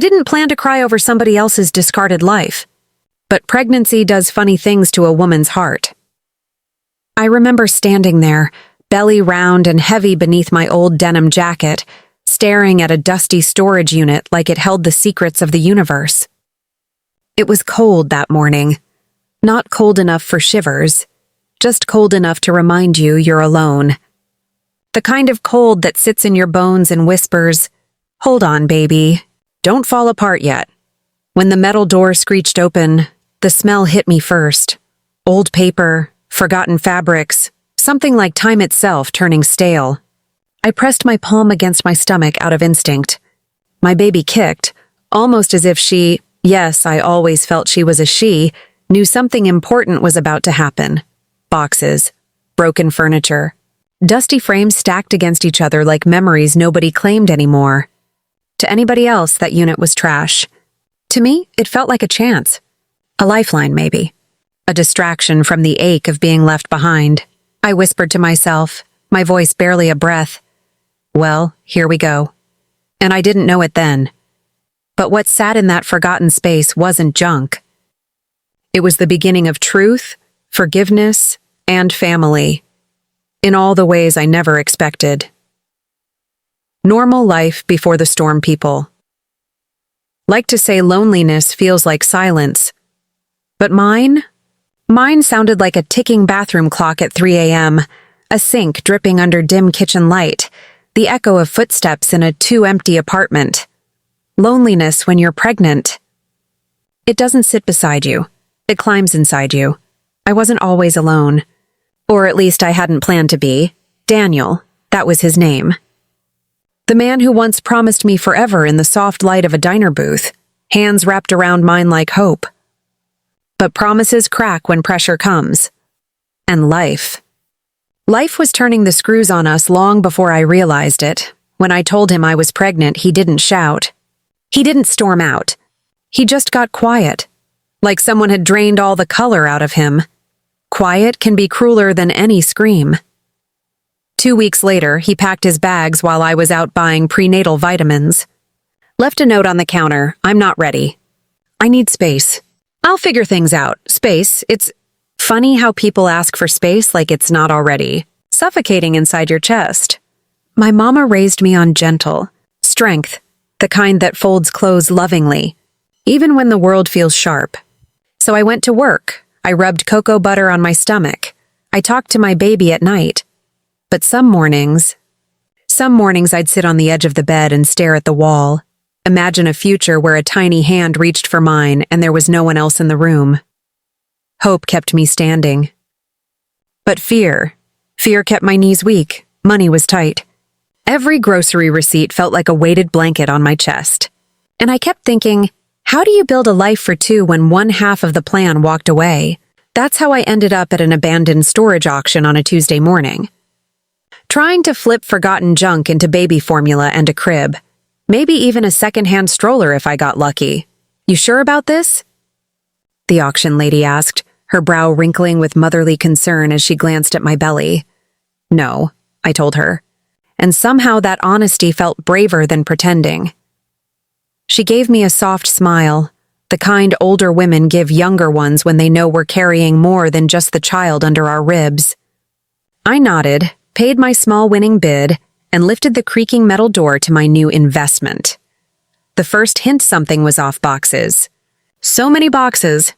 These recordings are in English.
didn't plan to cry over somebody else's discarded life. But pregnancy does funny things to a woman's heart. I remember standing there, belly round and heavy beneath my old denim jacket, staring at a dusty storage unit like it held the secrets of the universe. It was cold that morning. Not cold enough for shivers, just cold enough to remind you you're alone. The kind of cold that sits in your bones and whispers, "Hold on, baby. Don't fall apart yet." When the metal door screeched open, the smell hit me first. Old paper, forgotten fabrics, something like time itself turning stale. I pressed my palm against my stomach out of instinct. My baby kicked, almost as if she, yes, I always felt she was a she, knew something important was about to happen. Boxes, broken furniture, dusty frames stacked against each other like memories nobody claimed anymore. To anybody else, that unit was trash. To me, it felt like a chance. A lifeline, maybe. A distraction from the ache of being left behind. I whispered to myself, my voice barely a breath. Well, here we go. And I didn't know it then. But what sat in that forgotten space wasn't junk. It was the beginning of truth, forgiveness, and family. In all the ways I never expected. Normal life before the storm people. Like to say loneliness feels like silence. But mine sounded like a ticking bathroom clock at 3 a.m., a sink dripping under dim kitchen light, the echo of footsteps in a too-empty apartment. Loneliness when you're pregnant. It doesn't sit beside you. It climbs inside you. I wasn't always alone. Or at least I hadn't planned to be. Daniel, that was his name. The man who once promised me forever in the soft light of a diner booth, hands wrapped around mine like hope. But promises crack when pressure comes. And life. Life was turning the screws on us long before I realized it. When I told him I was pregnant, he didn't shout. He didn't storm out. He just got quiet, like someone had drained all the color out of him. Quiet can be crueler than any scream. 2 weeks later, he packed his bags while I was out buying prenatal vitamins. Left a note on the counter, "I'm not ready. I need space. I'll figure things out. Space, it's funny how people ask for space like it's not already suffocating inside your chest." My mama raised me on gentle strength, the kind that folds clothes lovingly, even when the world feels sharp. So I went to work. I rubbed cocoa butter on my stomach. I talked to my baby at night. But some mornings I'd sit on the edge of the bed and stare at the wall. Imagine a future where a tiny hand reached for mine and there was no one else in the room. Hope kept me standing. But fear kept my knees weak. Money was tight. Every grocery receipt felt like a weighted blanket on my chest. And I kept thinking, how do you build a life for two when one half of the plan walked away? That's how I ended up at an abandoned storage auction on a Tuesday morning. Trying to flip forgotten junk into baby formula and a crib. Maybe even a second-hand stroller if I got lucky. You sure about this? The auction lady asked, her brow wrinkling with motherly concern as she glanced at my belly. No, I told her. And somehow that honesty felt braver than pretending. She gave me a soft smile, the kind older women give younger ones when they know we're carrying more than just the child under our ribs. I nodded, paid my small winning bid, and lifted the creaking metal door to my new investment. The first hint something was off: boxes. So many boxes,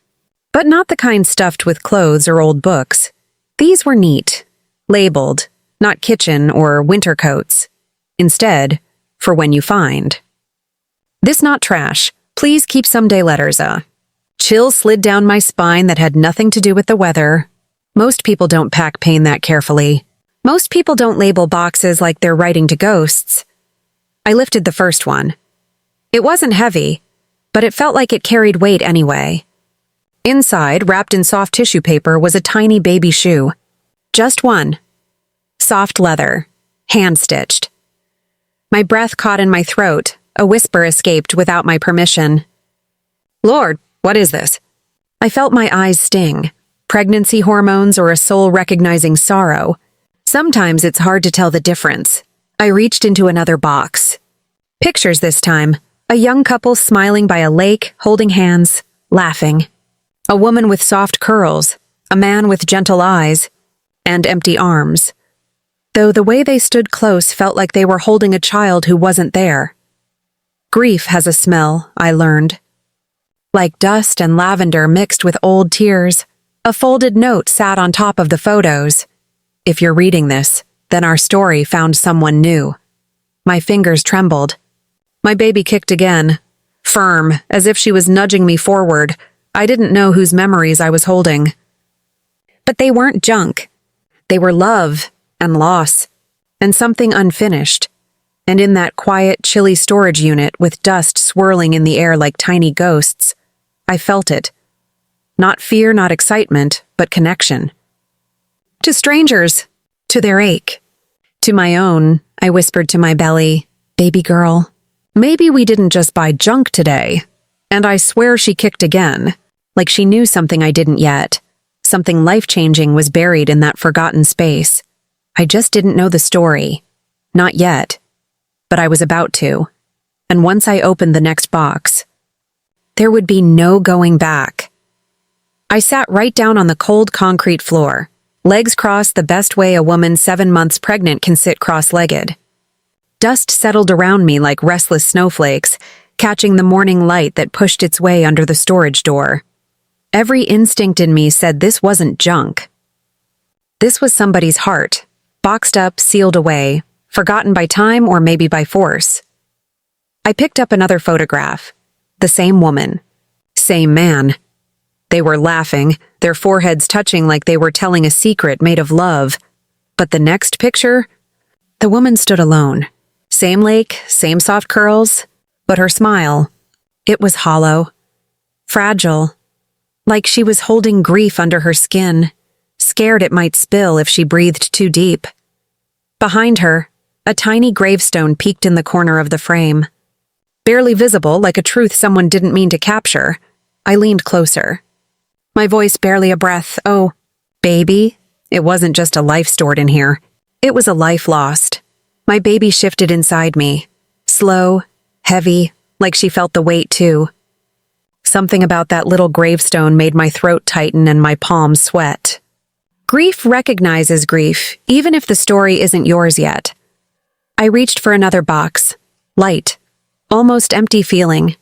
but not the kind stuffed with clothes or old books. These were neat, labeled, not kitchen or winter coats. Instead, for when you find. This not trash. Please keep someday letters. Chill slid down my spine that had nothing to do with the weather. Most people don't pack pain that carefully. Most people don't label boxes like they're writing to ghosts. I lifted the first one. It wasn't heavy, but it felt like it carried weight anyway. Inside, wrapped in soft tissue paper, was a tiny baby shoe. Just one. Soft leather, hand-stitched. My breath caught in my throat. A whisper escaped without my permission. Lord, what is this? I felt my eyes sting. Pregnancy hormones or a soul recognizing sorrow. Sometimes it's hard to tell the difference. I reached into another box. Pictures this time. A young couple smiling by a lake, holding hands, laughing. A woman with soft curls, a man with gentle eyes, and empty arms. Though the way they stood close felt like they were holding a child who wasn't there. Grief has a smell, I learned. Like dust and lavender mixed with old tears, a folded note sat on top of the photos. If you're reading this, then our story found someone new. My fingers trembled. My baby kicked again, firm, as if she was nudging me forward. I didn't know whose memories I was holding. But they weren't junk. They were love and loss, and something unfinished. And in that quiet, chilly storage unit with dust swirling in the air like tiny ghosts, I felt it. Not fear, not excitement, but connection. To strangers, to their ache. To my own, I whispered to my belly, "Baby girl, maybe we didn't just buy junk today." And I swear she kicked again, like she knew something I didn't yet. Something life-changing was buried in that forgotten space. I just didn't know the story. Not yet. But I was about to. And once I opened the next box, there would be no going back. I sat right down on the cold concrete floor, legs crossed the best way a woman 7 months pregnant can sit cross-legged. Dust settled around me like restless snowflakes, catching the morning light that pushed its way under the storage door. Every instinct in me said this wasn't junk. This was somebody's heart, boxed up, sealed away, forgotten by time or maybe by force. I picked up another photograph. The same woman. Same man. They were laughing, their foreheads touching like they were telling a secret made of love. But the next picture? The woman stood alone. Same lake, same soft curls, but her smile, it was hollow. Fragile. Like she was holding grief under her skin, scared it might spill if she breathed too deep. Behind her, a tiny gravestone peeked in the corner of the frame. Barely visible, like a truth someone didn't mean to capture, I leaned closer. My voice barely a breath. "Oh, baby." It wasn't just a life stored in here. It was a life lost. My baby shifted inside me. Slow, heavy, like she felt the weight too. Something about that little gravestone made my throat tighten and my palms sweat. Grief recognizes grief, even if the story isn't yours yet. I reached for another box. Light. Almost empty feeling.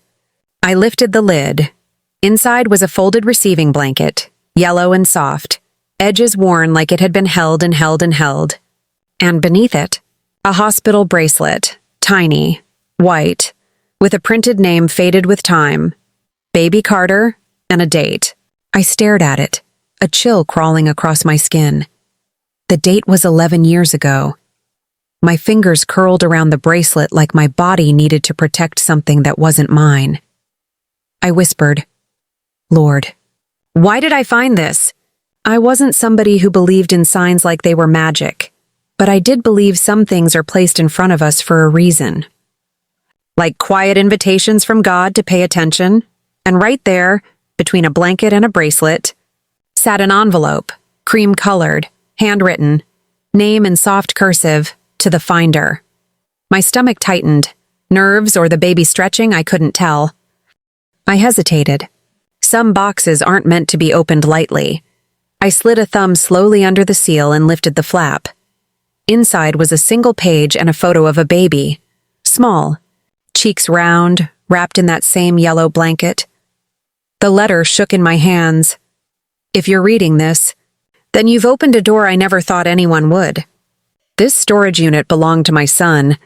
I lifted the lid. Inside was a folded receiving blanket, yellow and soft, edges worn like it had been held and held and held. And beneath it, a hospital bracelet, tiny, white, with a printed name faded with time. Baby Carter, and a date. I stared at it, a chill crawling across my skin. The date was 11 years ago. My fingers curled around the bracelet like my body needed to protect something that wasn't mine. I whispered, "Lord, why did I find this?" I wasn't somebody who believed in signs like they were magic, but I did believe some things are placed in front of us for a reason. Like quiet invitations from God to pay attention. And right there, between a blanket and a bracelet, sat an envelope, cream-colored, handwritten, name in soft cursive, to the finder. My stomach tightened. Nerves or the baby stretching, I couldn't tell. I hesitated. Some boxes aren't meant to be opened lightly. I slid a thumb slowly under the seal and lifted the flap. Inside was a single page and a photo of a baby. Small. Cheeks round, wrapped in that same yellow blanket. The letter shook in my hands. If you're reading this, then you've opened a door I never thought anyone would. This storage unit belonged to my son,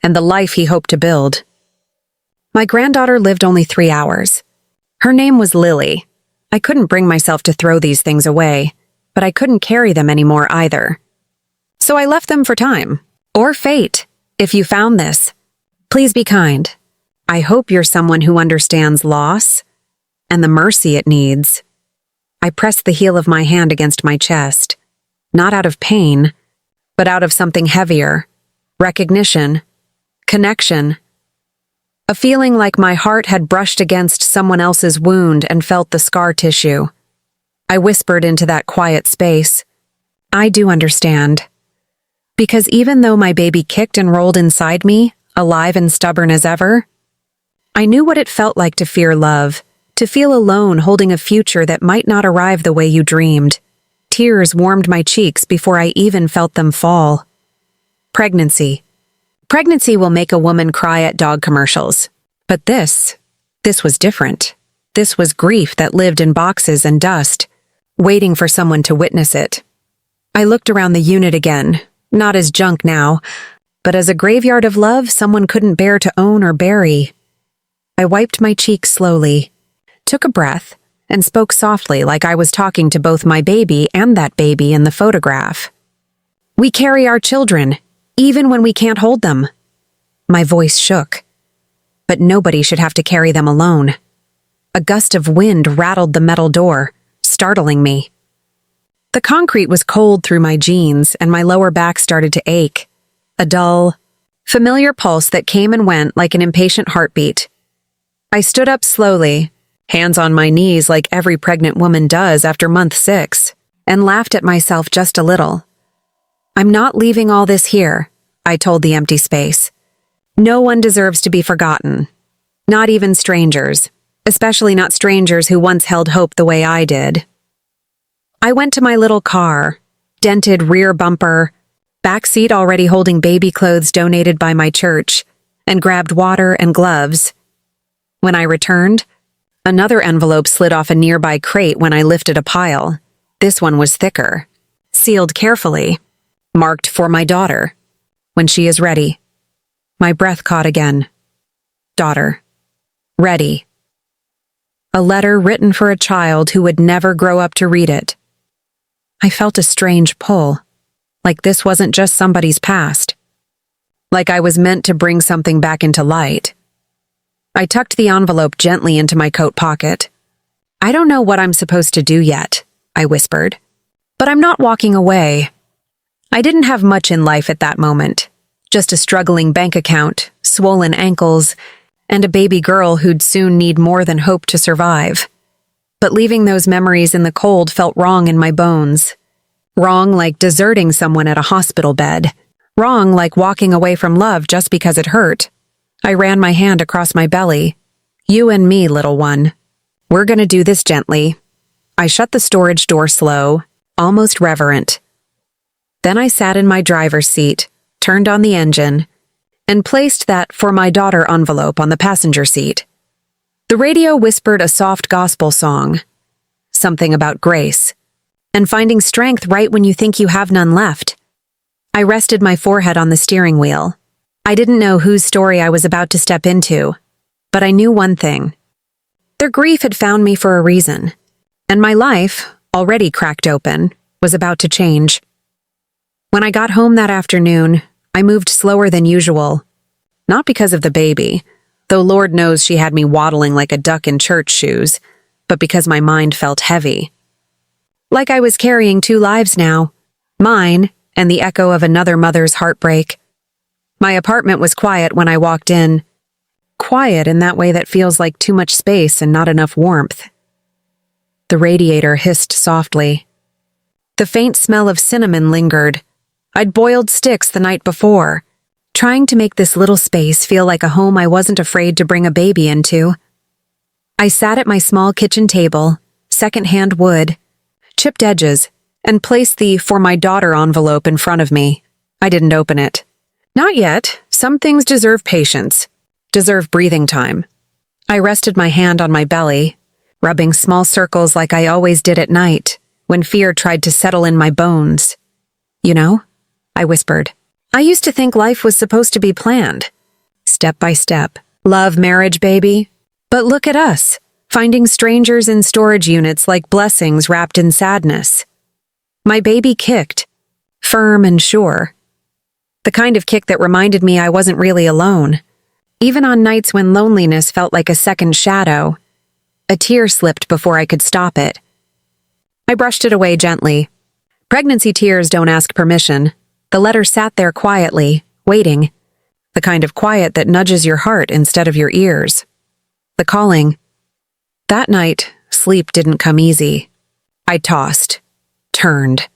and the life he hoped to build. My granddaughter lived only 3 hours. Her name was Lily. I couldn't bring myself to throw these things away, but I couldn't carry them anymore either. So I left them for time, or fate, if you found this. Please be kind. I hope you're someone who understands loss and the mercy it needs. I pressed the heel of my hand against my chest, not out of pain, but out of something heavier, recognition, connection. A feeling like my heart had brushed against someone else's wound and felt the scar tissue. I whispered into that quiet space, "I do understand." Because even though my baby kicked and rolled inside me, alive and stubborn as ever, I knew what it felt like to fear love, to feel alone holding a future that might not arrive the way you dreamed. Tears warmed my cheeks before I even felt them fall. Pregnancy. Pregnancy will make a woman cry at dog commercials. But this was different. This was grief that lived in boxes and dust, waiting for someone to witness it. I looked around the unit again, not as junk now, but as a graveyard of love someone couldn't bear to own or bury. I wiped my cheek slowly, took a breath, and spoke softly like I was talking to both my baby and that baby in the photograph. We carry our children, even when we can't hold them. My voice shook. But nobody should have to carry them alone. A gust of wind rattled the metal door, startling me. The concrete was cold through my jeans, and my lower back started to ache. A dull, familiar pulse that came and went like an impatient heartbeat. I stood up slowly, hands on my knees like every pregnant woman does after month 6, and laughed at myself just a little. I'm not leaving all this here, I told the empty space. No one deserves to be forgotten. Not even strangers, especially not strangers who once held hope the way I did. I went to my little car, dented rear bumper, back seat already holding baby clothes donated by my church, and grabbed water and gloves. When I returned, another envelope slid off a nearby crate when I lifted a pile. This one was thicker, sealed carefully, marked for my daughter. When she is ready. My breath caught again. Daughter. Ready. A letter written for a child who would never grow up to read it. I felt a strange pull, like this wasn't just somebody's past. Like I was meant to bring something back into light. I tucked the envelope gently into my coat pocket. I don't know what I'm supposed to do yet, I whispered. But I'm not walking away. I didn't have much in life at that moment. Just a struggling bank account, swollen ankles, and a baby girl who'd soon need more than hope to survive. But leaving those memories in the cold felt wrong in my bones. Wrong like deserting someone at a hospital bed. Wrong like walking away from love just because it hurt. I ran my hand across my belly. You and me, little one. We're gonna do this gently. I shut the storage door slow, almost reverent. Then I sat in my driver's seat, turned on the engine, and placed that "for my daughter" envelope on the passenger seat. The radio whispered a soft gospel song, something about grace, and finding strength right when you think you have none left. I rested my forehead on the steering wheel. I didn't know whose story I was about to step into, but I knew one thing. Their grief had found me for a reason, and my life, already cracked open, was about to change. When I got home that afternoon, I moved slower than usual. Not because of the baby, though Lord knows she had me waddling like a duck in church shoes, but because my mind felt heavy. Like I was carrying 2 lives now, mine and the echo of another mother's heartbreak. My apartment was quiet when I walked in. Quiet in that way that feels like too much space and not enough warmth. The radiator hissed softly. The faint smell of cinnamon lingered. I'd boiled sticks the night before, trying to make this little space feel like a home I wasn't afraid to bring a baby into. I sat at my small kitchen table, second-hand wood, chipped edges, and placed the "for my daughter" envelope in front of me. I didn't open it. Not yet. Some things deserve patience, deserve breathing time. I rested my hand on my belly, rubbing small circles like I always did at night, when fear tried to settle in my bones. You know? I whispered. I used to think life was supposed to be planned. Step by step. Love, marriage, baby. But look at us, finding strangers in storage units like blessings wrapped in sadness. My baby kicked, firm and sure. The kind of kick that reminded me I wasn't really alone. Even on nights when loneliness felt like a second shadow. A tear slipped before I could stop it. I brushed it away gently. Pregnancy tears don't ask permission. The letter sat there quietly, waiting. The kind of quiet that nudges your heart instead of your ears. The calling. That night, sleep didn't come easy. I tossed, turned,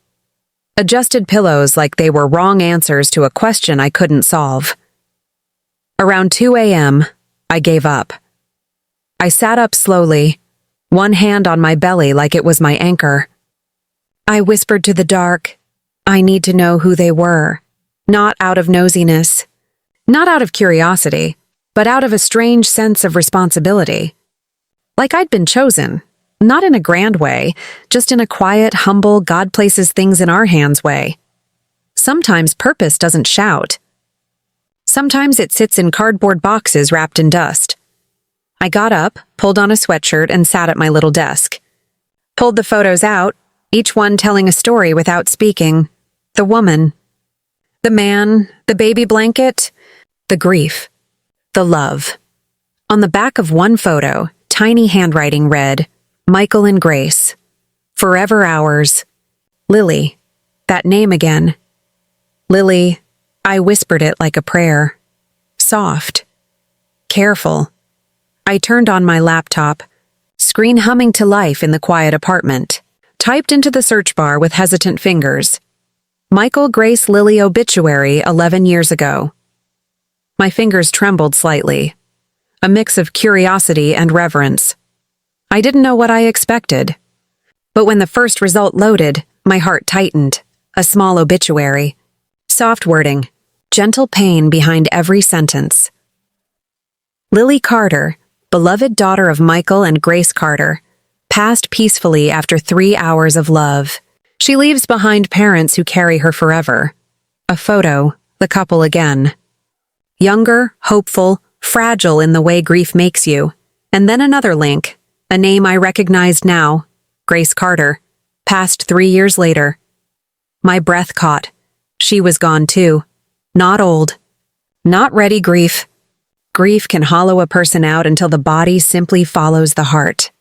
adjusted pillows like they were wrong answers to a question I couldn't solve. Around 2 a.m., I gave up. I sat up slowly, one hand on my belly like it was my anchor. I whispered to the dark, I need to know who they were. Not out of nosiness, not out of curiosity, but out of a strange sense of responsibility. Like I'd been chosen, not in a grand way, just in a quiet, humble, God places things in our hands way. Sometimes purpose doesn't shout. Sometimes it sits in cardboard boxes wrapped in dust. I got up, pulled on a sweatshirt, and sat at my little desk. Pulled the photos out, each one telling a story without speaking. The woman, the man, the baby blanket, the grief, the love. On the back of one photo, tiny handwriting read, Michael and Grace. Forever ours. Lily. That name again. Lily. I whispered it like a prayer. Soft. Careful. I turned on my laptop, screen humming to life in the quiet apartment. Typed into the search bar with hesitant fingers. Michael Grace Lily obituary 11 years ago. My fingers trembled slightly. A mix of curiosity and reverence. I didn't know what I expected. But when the first result loaded, my heart tightened. A small obituary. Soft wording. Gentle pain behind every sentence. Lily Carter, beloved daughter of Michael and Grace Carter, passed peacefully after 3 hours of love. She leaves behind parents who carry her forever. A photo, the couple again. Younger, hopeful, fragile in the way grief makes you. And then another link, a name I recognized now, Grace Carter, passed 3 years later. My breath caught. She was gone too. Not old. Not ready grief. Grief can hollow a person out until the body simply follows the heart.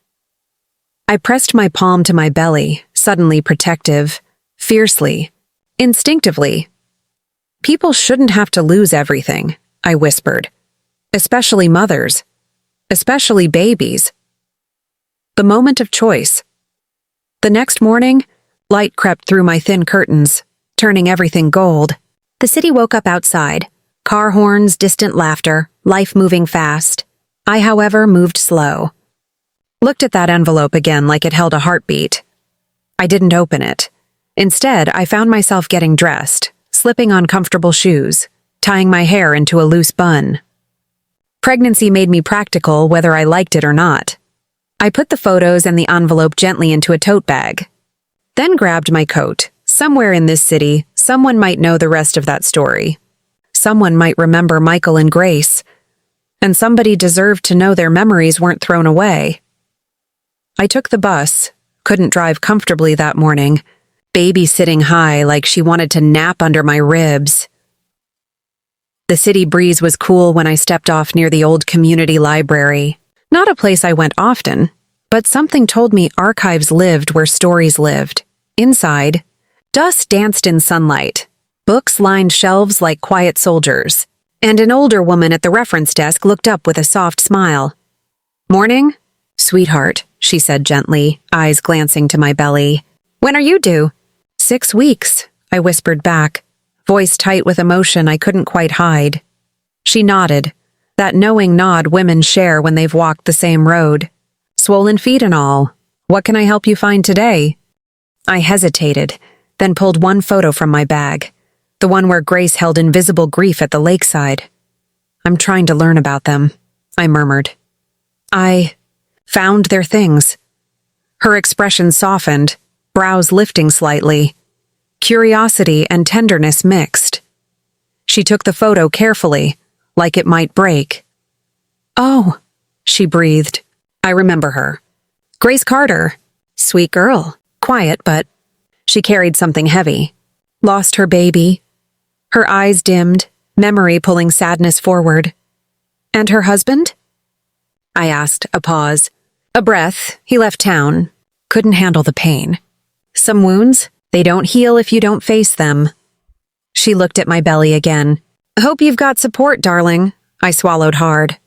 I pressed my palm to my belly, suddenly protective, fiercely, instinctively. People shouldn't have to lose everything, I whispered. Especially mothers. Especially babies. The moment of choice. The next morning, light crept through my thin curtains, turning everything gold. The city woke up outside. Car horns, distant laughter, life moving fast. I, however, moved slow. Looked at that envelope again like it held a heartbeat. I didn't open it. Instead, I found myself getting dressed, slipping on comfortable shoes, tying my hair into a loose bun. Pregnancy made me practical whether I liked it or not. I put the photos and the envelope gently into a tote bag. Then grabbed my coat. Somewhere in this city, someone might know the rest of that story. Someone might remember Michael and Grace. And somebody deserved to know their memories weren't thrown away. I took the bus, couldn't drive comfortably that morning, baby sitting high like she wanted to nap under my ribs. The city breeze was cool when I stepped off near the old community library. Not a place I went often, but something told me archives lived where stories lived. Inside, dust danced in sunlight. Books lined shelves like quiet soldiers, and an older woman at the reference desk looked up with a soft smile. Morning? Sweetheart, she said gently, eyes glancing to my belly. When are you due? 6 weeks, I whispered back, voice tight with emotion I couldn't quite hide. She nodded, that knowing nod women share when they've walked the same road. Swollen feet and all. What can I help you find today? I hesitated, then pulled one photo from my bag, the one where Grace held invisible grief at the lakeside. I'm trying to learn about them, I murmured. I found their things. Her expression softened, brows lifting slightly. Curiosity and tenderness mixed. She took the photo carefully, like it might break. Oh, she breathed. I remember her. Grace Carter. Sweet girl. Quiet, but she carried something heavy. Lost her baby. Her eyes dimmed, memory pulling sadness forward. And her husband? I asked, a pause. A breath, he left town. Couldn't handle the pain. Some wounds, they don't heal if you don't face them. She looked at my belly again. Hope you've got support, darling. I swallowed hard.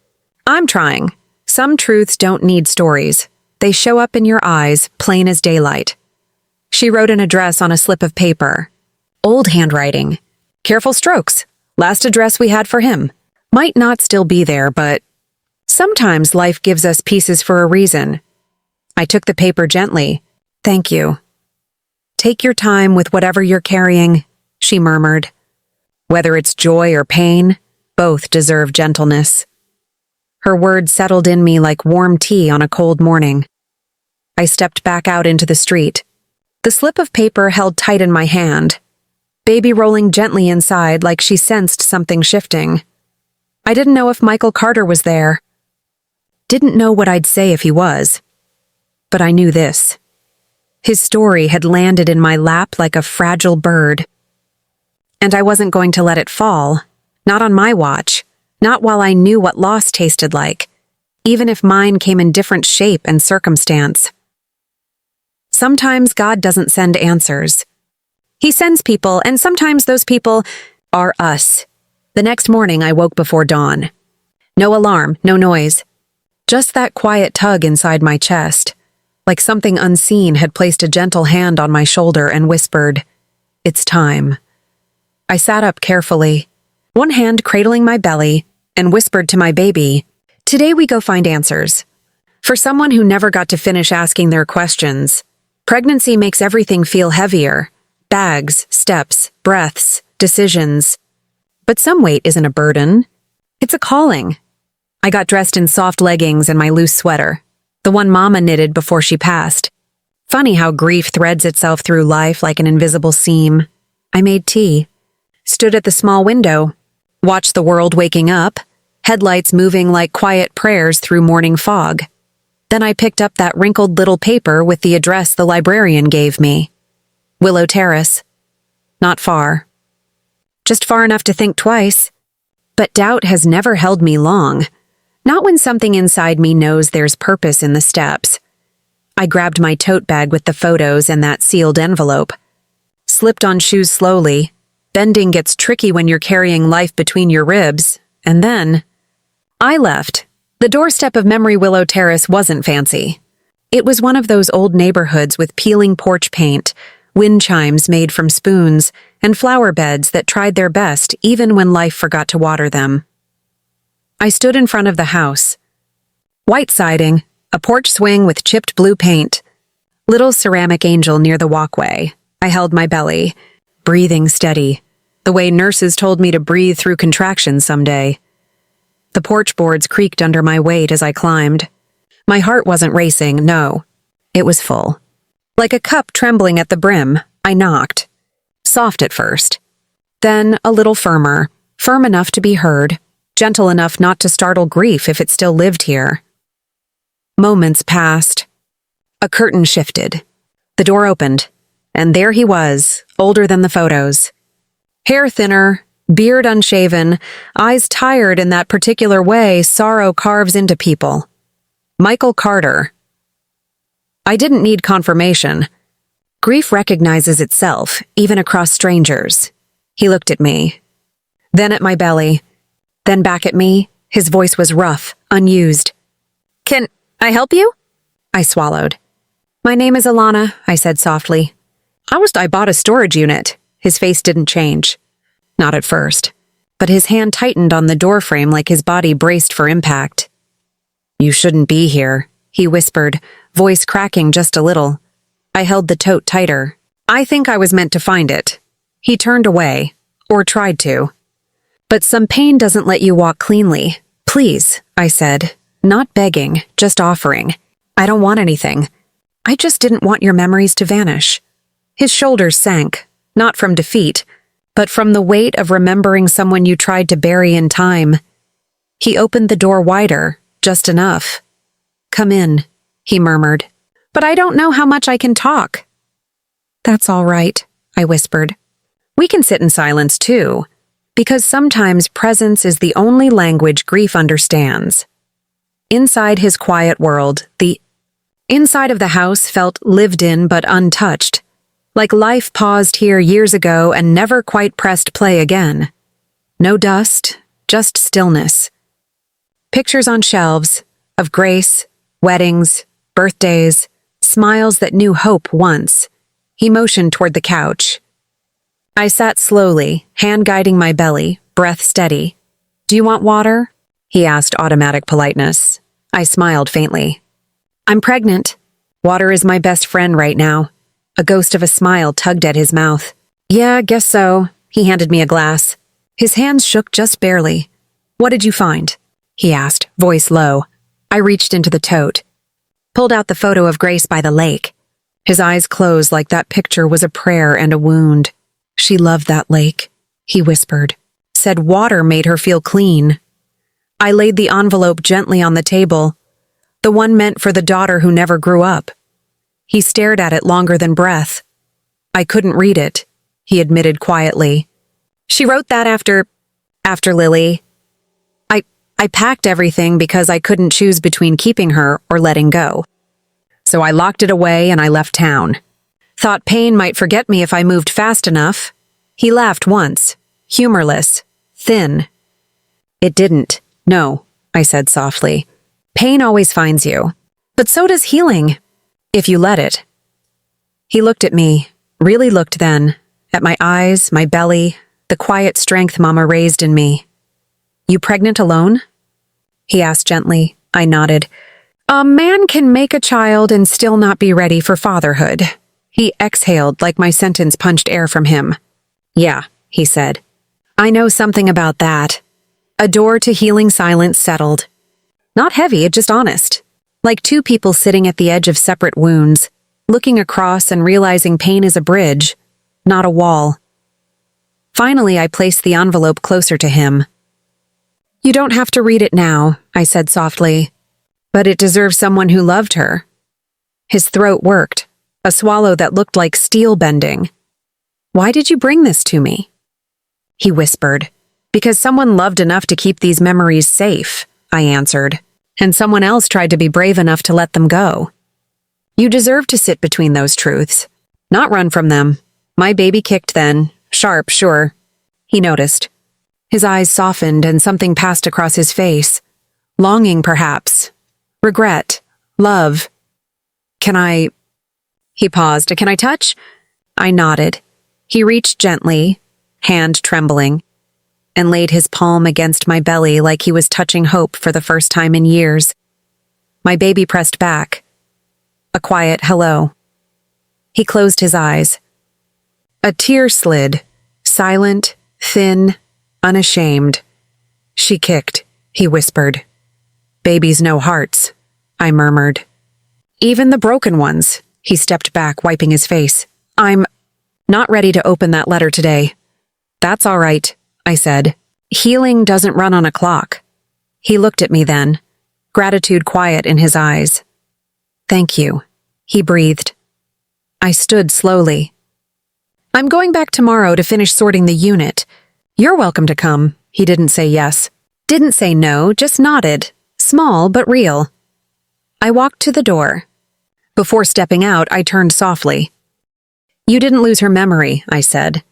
I'm trying. Some truths don't need stories. They show up in your eyes, plain as daylight. She wrote an address on a slip of paper. Old handwriting. Careful strokes. Last address we had for him. Might not still be there, but Sometimes life gives us pieces for a reason. I took the paper gently. Thank you. Take your time with whatever you're carrying, she murmured. Whether it's joy or pain, both deserve gentleness. Her words settled in me like warm tea on a cold morning. I stepped back out into the street, the slip of paper held tight in my hand, baby rolling gently inside like she sensed something shifting. I didn't know if Michael Carter was there. Didn't know what I'd say if he was. But I knew this. His story had landed in my lap like a fragile bird. And I wasn't going to let it fall, not on my watch, not while I knew what loss tasted like, even if mine came in different shape and circumstance. Sometimes God doesn't send answers. He sends people, and sometimes those people are us. The next morning I woke before dawn. No alarm, no noise. Just that quiet tug inside my chest, like something unseen had placed a gentle hand on my shoulder and whispered, "It's time." I sat up carefully, one hand cradling my belly, and whispered to my baby, "Today we go find answers." For someone who never got to finish asking their questions, pregnancy makes everything feel heavier. Bags, steps, breaths, decisions. But some weight isn't a burden. It's a calling. I got dressed in soft leggings and my loose sweater, the one Mama knitted before she passed. Funny how grief threads itself through life like an invisible seam. I made tea, stood at the small window, watched the world waking up, headlights moving like quiet prayers through morning fog. Then I picked up that wrinkled little paper with the address the librarian gave me. Willow Terrace. Not far. Just far enough to think twice. But doubt has never held me long. Not when something inside me knows there's purpose in the steps. I grabbed my tote bag with the photos and that sealed envelope. Slipped on shoes slowly. Bending gets tricky when you're carrying life between your ribs. And then I left. The doorstep of Memory Willow Terrace wasn't fancy. It was one of those old neighborhoods with peeling porch paint, wind chimes made from spoons, and flower beds that tried their best even when life forgot to water them. I stood in front of the house. White siding, a porch swing with chipped blue paint, little ceramic angel near the walkway. I held my belly, breathing steady, the way nurses told me to breathe through contractions someday. The porch boards creaked under my weight as I climbed. My heart wasn't racing, no. It was full. Like a cup trembling at the brim, I knocked. Soft at first. Then a little firmer, firm enough to be heard, gentle enough not to startle grief if it still lived here. Moments passed. A curtain shifted. The door opened, and there he was, older than the photos. Hair thinner, beard unshaven, eyes tired in that particular way sorrow carves into people. Michael Carter. I didn't need confirmation. Grief recognizes itself, even across strangers. He looked at me, then at my belly, then back at me. His voice was rough, unused. "Can I help you?" I swallowed. "My name is Alana," I said softly. I bought a storage unit." His face didn't change. Not at first. But his hand tightened on the doorframe like his body braced for impact. "You shouldn't be here," he whispered, voice cracking just a little. I held the tote tighter. I think I was meant to find it. He turned away, or tried to. "But some pain doesn't let you walk cleanly. Please," I said, not begging, just offering. "I don't want anything. I just didn't want your memories to vanish." His shoulders sank, not from defeat, but from the weight of remembering someone you tried to bury in time. He opened the door wider, just enough. "Come in," he murmured. "But I don't know how much I can talk." "That's all right," I whispered. "We can sit in silence too, because sometimes presence is the only language grief understands." Inside his quiet world, the inside of the house felt lived in but untouched, like life paused here years ago and never quite pressed play again. No dust, just stillness. Pictures on shelves of grace, weddings, birthdays, smiles that knew hope once. He motioned toward the couch. I sat slowly, hand guiding my belly, breath steady. "Do you want water?" he asked, automatic politeness. I smiled faintly. I'm pregnant. Water is my best friend right now. A ghost of a smile tugged at his mouth. Yeah, guess so. He handed me a glass. His hands shook just barely. What did you find? He asked, voice low. I reached into the tote, pulled out the photo of Grace by the lake. His eyes closed like that picture was a prayer and a wound. She loved that lake, he whispered. Said water made her feel clean. I laid the envelope gently on the table, the one meant for the daughter who never grew up. He stared at it longer than breath. I couldn't read it, he admitted quietly. She wrote that after Lily. I packed everything because I couldn't choose between keeping her or letting go. So I locked it away and I left town. Thought pain might forget me if I moved fast enough. He laughed once, humorless, thin. It didn't. No, I said softly. Pain always finds you. But so does healing, if you let it. He looked at me, really looked then, at my eyes, my belly, the quiet strength Mama raised in me. You pregnant alone? He asked gently. I nodded. A man can make a child and still not be ready for fatherhood. He exhaled like my sentence punched air from him. Yeah, he said. I know something about that. A door to healing silence settled. Not heavy, just honest. Like two people sitting at the edge of separate wounds, looking across and realizing pain is a bridge, not a wall. Finally, I placed the envelope closer to him. You don't have to read it now, I said softly, but it deserves someone who loved her. His throat worked, a swallow that looked like steel bending. Why did you bring this to me? He whispered. Because someone loved enough to keep these memories safe, I answered, and someone else tried to be brave enough to let them go. You deserve to sit between those truths, not run from them. My baby kicked then, sharp, sure. He noticed. His eyes softened and something passed across his face. Longing, perhaps. Regret. Love. He paused. Can I touch? I nodded. He reached gently, hand trembling, and laid his palm against my belly like he was touching hope for the first time in years. My baby pressed back. A quiet hello. He closed his eyes. A tear slid, silent, thin, unashamed. She kicked, he whispered. Babies know hearts, I murmured. Even the broken ones, he stepped back, wiping his face. I'm not ready to open that letter today. That's all right, I said. Healing doesn't run on a clock. He looked at me then, gratitude quiet in his eyes. Thank you, he breathed. I stood slowly. I'm going back tomorrow to finish sorting the unit. You're welcome to come. He didn't say yes. Didn't say no, just nodded. Small but real. I walked to the door. Before stepping out, I turned softly. You didn't lose her memory, I said.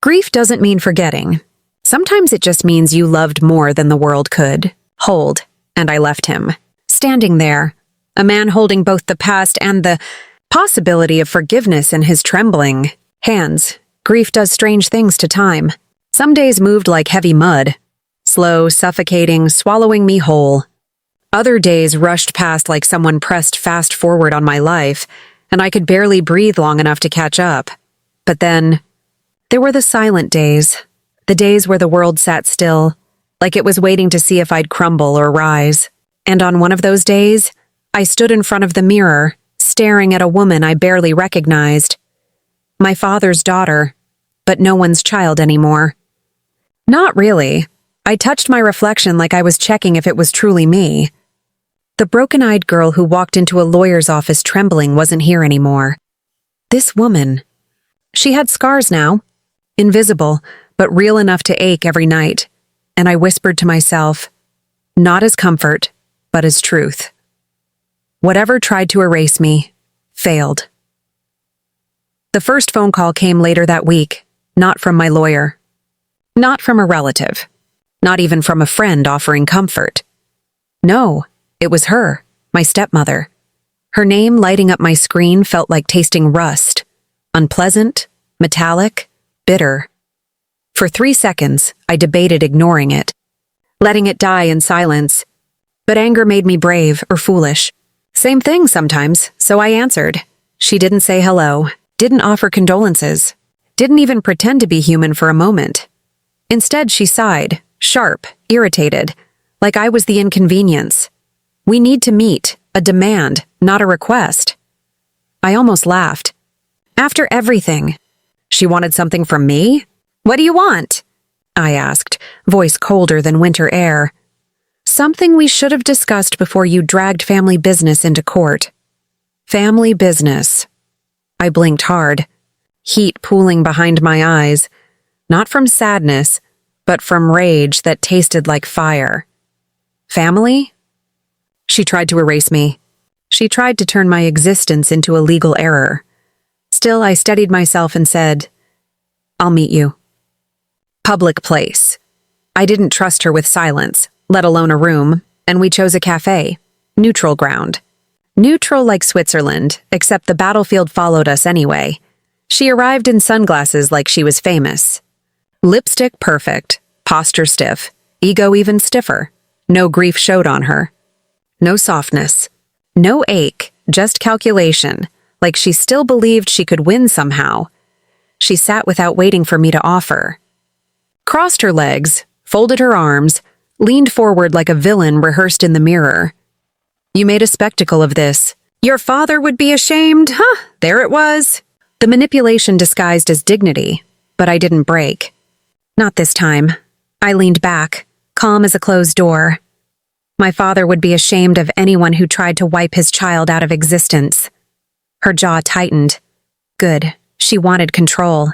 Grief doesn't mean forgetting. Sometimes it just means you loved more than the world could hold, and I left him. Standing there, a man holding both the past and the possibility of forgiveness in his trembling hands. Grief does strange things to time. Some days moved like heavy mud, slow, suffocating, swallowing me whole. Other days rushed past like someone pressed fast forward on my life, and I could barely breathe long enough to catch up. But then, there were the silent days, the days where the world sat still, like it was waiting to see if I'd crumble or rise. And on one of those days, I stood in front of the mirror, staring at a woman I barely recognized. My father's daughter, but no one's child anymore. Not really. I touched my reflection like I was checking if it was truly me. The broken-eyed girl who walked into a lawyer's office trembling wasn't here anymore. This woman. She had scars now, invisible, but real enough to ache every night, and I whispered to myself, not as comfort, but as truth. Whatever tried to erase me, failed. The first phone call came later that week, not from my lawyer. Not from a relative. Not even from a friend offering comfort. No, it was her, my stepmother. Her name lighting up my screen felt like tasting rust. Unpleasant, metallic, bitter. For 3 seconds, I debated ignoring it. letting it die in silence. But anger made me brave or foolish. Same thing sometimes, so I answered. She didn't say hello, didn't offer condolences, didn't even pretend to be human for a moment. Instead, she sighed, sharp, irritated, like I was the inconvenience. We need to meet, a demand, not a request. I almost laughed. After everything, she wanted something from me? What do you want? I asked, voice colder than winter air. Something we should have discussed before you dragged family business into court. Family business. I blinked hard, heat pooling behind my eyes, not from sadness, but from rage that tasted like fire. Family? She tried to erase me. She tried to turn my existence into a legal error. Still, I steadied myself and said, I'll meet you. Public place. I didn't trust her with silence, let alone a room, and we chose a cafe. Neutral ground. Neutral like Switzerland, except the battlefield followed us anyway. She arrived in sunglasses like she was famous. Lipstick perfect, posture stiff, ego even stiffer. No grief showed on her. No softness. No ache, just calculation, like she still believed she could win somehow. She sat without waiting for me to offer. Crossed her legs, folded her arms, leaned forward like a villain rehearsed in the mirror. You made a spectacle of this. Your father would be ashamed, huh? There it was. The manipulation disguised as dignity, but I didn't break. Not this time. I leaned back, calm as a closed door. My father would be ashamed of anyone who tried to wipe his child out of existence. Her jaw tightened. Good. She wanted control.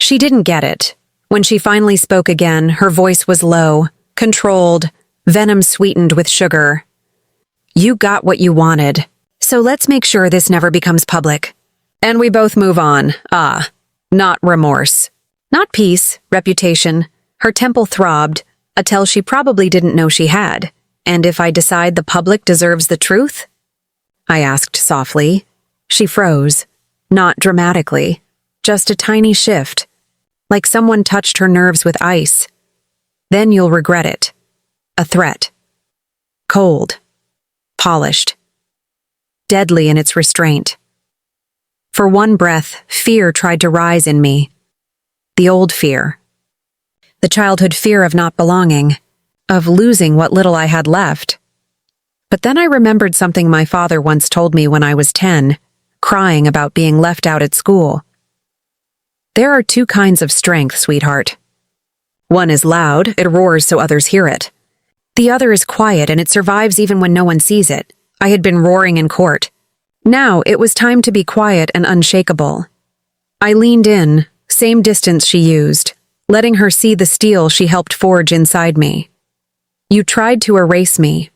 She didn't get it. When she finally spoke again, her voice was low, controlled, venom sweetened with sugar. You got what you wanted, so let's make sure this never becomes public. And we both move on. Not remorse. Not peace, reputation. Her temple throbbed, a tell she probably didn't know she had. And if I decide the public deserves the truth? I asked softly. She froze. Not dramatically. Just a tiny shift. Like someone touched her nerves with ice. Then you'll regret it. A threat. Cold. Polished. Deadly in its restraint. For one breath, fear tried to rise in me. The old fear. The childhood fear of not belonging, of losing what little I had left. But then I remembered something my father once told me when I was 10, crying about being left out at school. There are two kinds of strength, sweetheart. One is loud, it roars so others hear it. The other is quiet and it survives even when no one sees it. I had been roaring in court. Now it was time to be quiet and unshakable. I leaned in, same distance she used, letting her see the steel she helped forge inside me. You tried to erase me.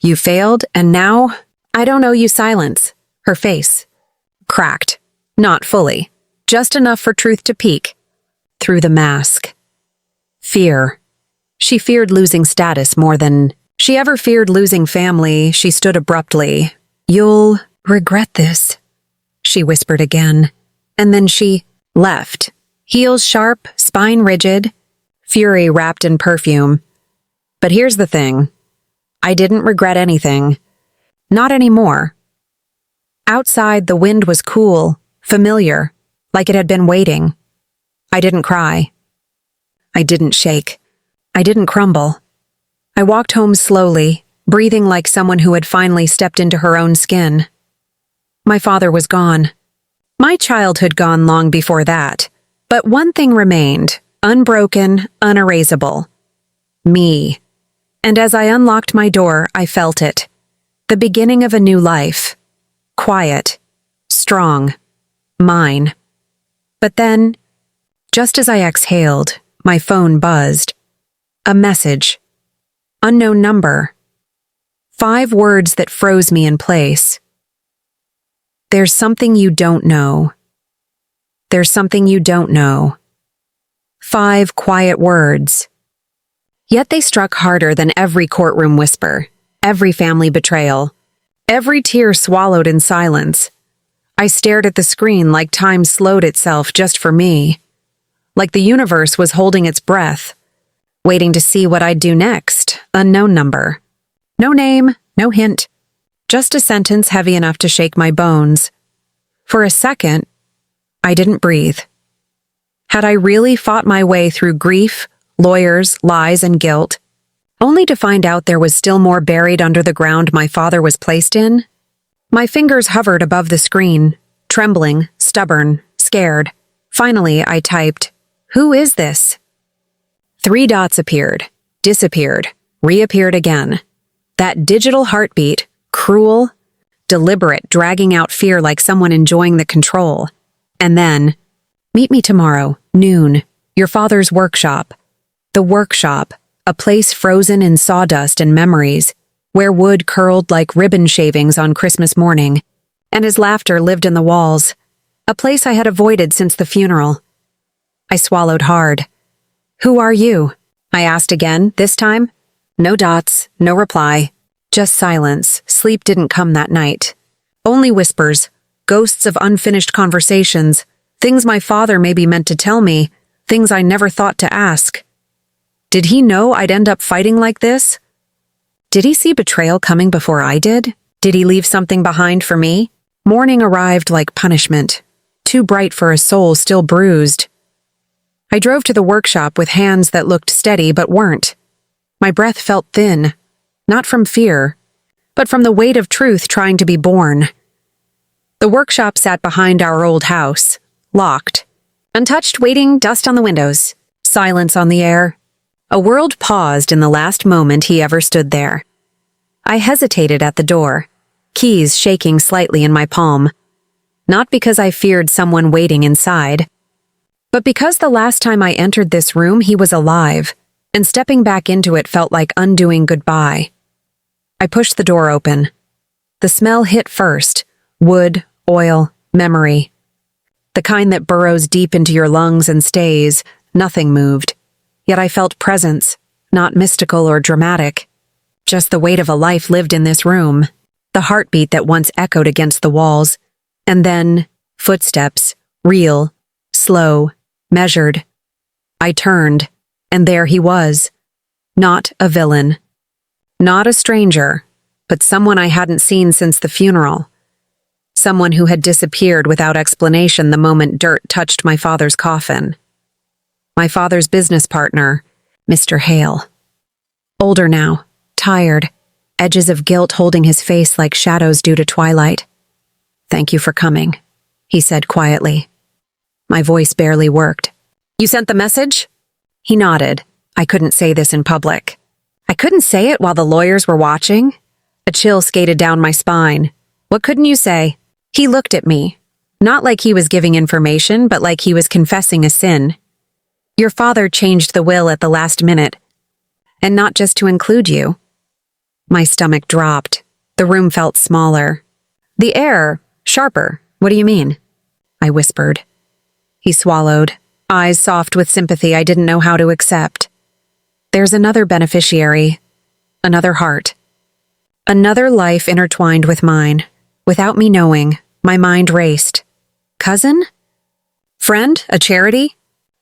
You failed, and now, I don't owe you silence. Her face. Cracked. Not fully. Just enough for truth to peek. Through the mask. Fear. She feared losing status more than she ever feared losing family. She stood abruptly. You'll regret this, she whispered again. And then she left. Heels sharp, spine rigid, fury wrapped in perfume. But here's the thing. I didn't regret anything. Not anymore. Outside, the wind was cool, familiar, like it had been waiting. I didn't cry. I didn't shake. I didn't crumble. I walked home slowly, breathing like someone who had finally stepped into her own skin. My father was gone. My childhood gone long before that. But one thing remained, unbroken, unerasable. Me. And as I unlocked my door, I felt it. The beginning of a new life. Quiet. Strong. Mine. But then, just as I exhaled, my phone buzzed. A message. Unknown number. 5 words that froze me in place. There's something you don't know. There's something you don't know. 5 quiet words. Yet they struck harder than every courtroom whisper, every family betrayal, every tear swallowed in silence. I stared at the screen like time slowed itself just for me. Like the universe was holding its breath. waiting to see what I'd do next. Unknown number. No name, no hint. Just a sentence heavy enough to shake my bones. For a second, I didn't breathe. Had I really fought my way through grief, lawyers, lies, and guilt, only to find out there was still more buried under the ground my father was placed in? My fingers hovered above the screen, trembling, stubborn, scared. Finally, I typed, "Who is this?" 3 dots appeared, disappeared, reappeared again. That digital heartbeat, cruel, deliberate, dragging out fear like someone enjoying the control. And then, "Meet me tomorrow, noon, your father's workshop." The workshop, a place frozen in sawdust and memories, where wood curled like ribbon shavings on Christmas morning, and his laughter lived in the walls, a place I had avoided since the funeral. I swallowed hard. "Who are you?" I asked again, this time. No dots, no reply, just silence. Sleep didn't come that night. Only whispers, ghosts of unfinished conversations, things my father maybe meant to tell me, things I never thought to ask. Did he know I'd end up fighting like this? Did he see betrayal coming before I did? Did he leave something behind for me? Morning arrived like punishment, too bright for a soul still bruised. I drove to the workshop with hands that looked steady but weren't. My breath felt thin, not from fear, but from the weight of truth trying to be born. The workshop sat behind our old house, locked, untouched, waiting, dust on the windows, silence on the air. A world paused in the last moment he ever stood there. I hesitated at the door, keys shaking slightly in my palm. Not because I feared someone waiting inside, but because the last time I entered this room he was alive, and stepping back into it felt like undoing goodbye. I pushed the door open. The smell hit first: wood, oil, memory. The kind that burrows deep into your lungs and stays. Nothing moved. Yet I felt presence, not mystical or dramatic. Just the weight of a life lived in this room. The heartbeat that once echoed against the walls. And then, footsteps, real, slow, measured. I turned, and there he was. Not a villain. Not a stranger, but someone I hadn't seen since the funeral. Someone who had disappeared without explanation the moment dirt touched my father's coffin. My father's business partner, Mr. Hale. Older now, tired, edges of guilt holding his face like shadows due to twilight. "Thank you for coming," he said quietly. My voice barely worked. "You sent the message?" He nodded. I couldn't say this in public. I couldn't say it while the lawyers were watching. A chill skated down my spine. "What couldn't you say?" He looked at me, not like he was giving information, but like he was confessing a sin. "Your father changed the will at the last minute, and not just to include you." My stomach dropped. The room felt smaller. The air, sharper. "What do you mean?" I whispered. He swallowed, eyes soft with sympathy I didn't know how to accept. "There's another beneficiary, another heart. Another life intertwined with mine. Without me knowing, my mind raced. Cousin? Friend? A charity?"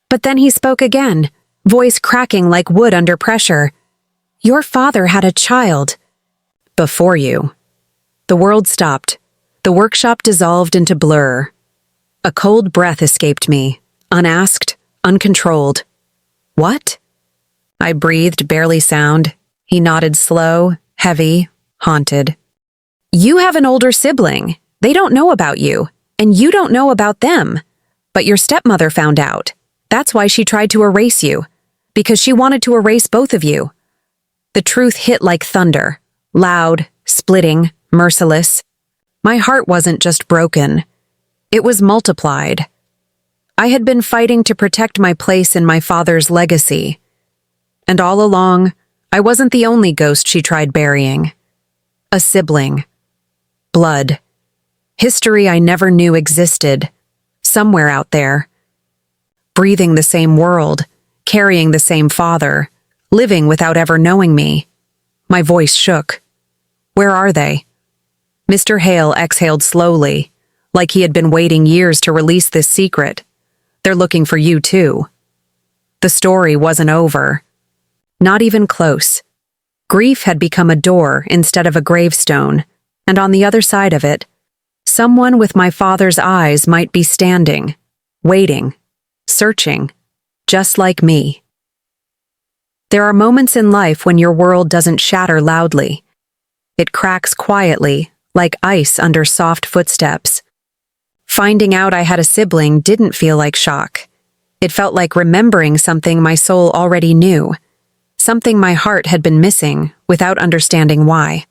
But then he spoke again, voice cracking like wood under pressure. "Your father had a child. Before you." The world stopped. The workshop dissolved into blur. A cold breath escaped me, unasked, uncontrolled. "What?" I breathed, barely sound. He nodded slow, heavy, haunted. "You have an older sibling. They don't know about you, and you don't know about them. But your stepmother found out. That's why she tried to erase you, because she wanted to erase both of you." The truth hit like thunder, loud, splitting, merciless. My heart wasn't just broken. It was multiplied. I had been fighting to protect my place in my father's legacy. And all along, I wasn't the only ghost she tried burying. A sibling. Blood. History I never knew existed. Somewhere out there. Breathing the same world, carrying the same father, living without ever knowing me. My voice shook. "Where are they?" Mr. Hale exhaled slowly, like he had been waiting years to release this secret. "They're looking for you too." The story wasn't over. Not even close. Grief had become a door instead of a gravestone, and on the other side of it, someone with my father's eyes might be standing, waiting, searching, just like me. There are moments in life when your world doesn't shatter loudly. It cracks quietly, like ice under soft footsteps. Finding out I had a sibling didn't feel like shock. It felt like remembering something my soul already knew, something my heart had been missing without understanding why.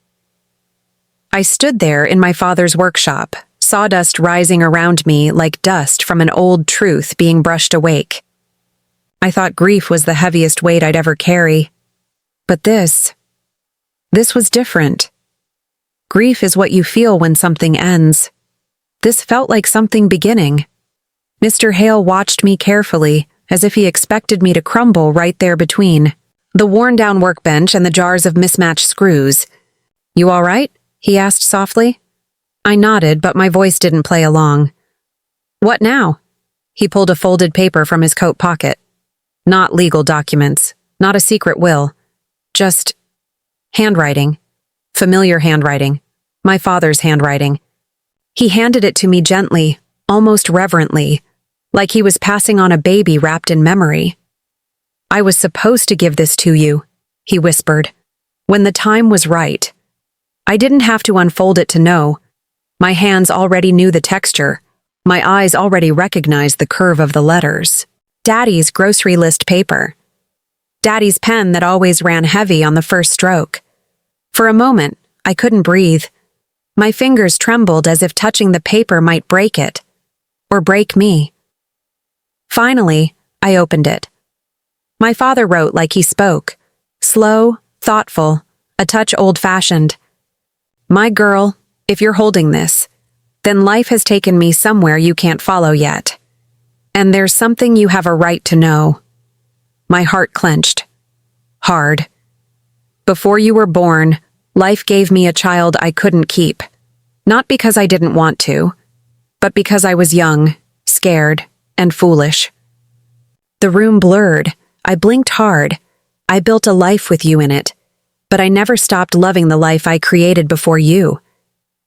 I stood there in my father's workshop, sawdust rising around me like dust from an old truth being brushed awake. I thought grief was the heaviest weight I'd ever carry. But this was different. Grief is what you feel when something ends. This felt like something beginning. Mr. Hale watched me carefully, as if he expected me to crumble right there between the worn-down workbench and the jars of mismatched screws. "You all right?" he asked softly. I nodded, but my voice didn't play along. "What now?" He pulled a folded paper from his coat pocket. Not legal documents, not a secret will. Just handwriting. Familiar handwriting. My father's handwriting. He handed it to me gently, almost reverently, like he was passing on a baby wrapped in memory. "I was supposed to give this to you," he whispered, "when the time was right. I didn't have to unfold it to know. My hands already knew the texture. My eyes already recognized the curve of the letters. Daddy's grocery list paper. Daddy's pen that always ran heavy on the first stroke. For a moment, I couldn't breathe. My fingers trembled as if touching the paper might break it. Or break me. Finally, I opened it. My father wrote like he spoke. Slow, thoughtful, a touch old-fashioned. "My girl, if you're holding this, then life has taken me somewhere you can't follow yet. And there's something you have a right to know." My heart clenched. Hard. Before you were born, life gave me a child I couldn't keep. Not because I didn't want to, but because I was young, scared, and foolish. The room blurred. I blinked hard. I built a life with you in it, but I never stopped loving the life I created before you.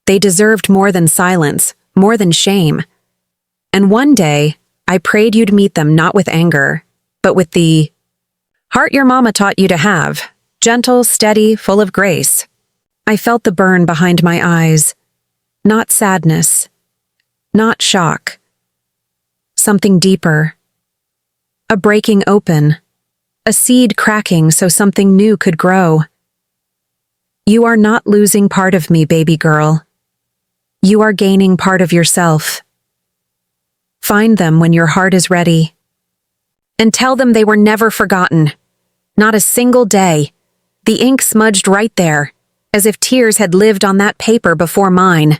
They deserved more than silence, more than shame. And one day, I prayed you'd meet them not with anger, but with the heart your mama taught you to have, gentle, steady, full of grace. I felt the burn behind my eyes. Not sadness. Not shock. Something deeper. A breaking open. A seed cracking so something new could grow. You are not losing part of me, baby girl. You are gaining part of yourself. Find them when your heart is ready. And tell them they were never forgotten. Not a single day. The ink smudged right there, as if tears had lived on that paper before mine.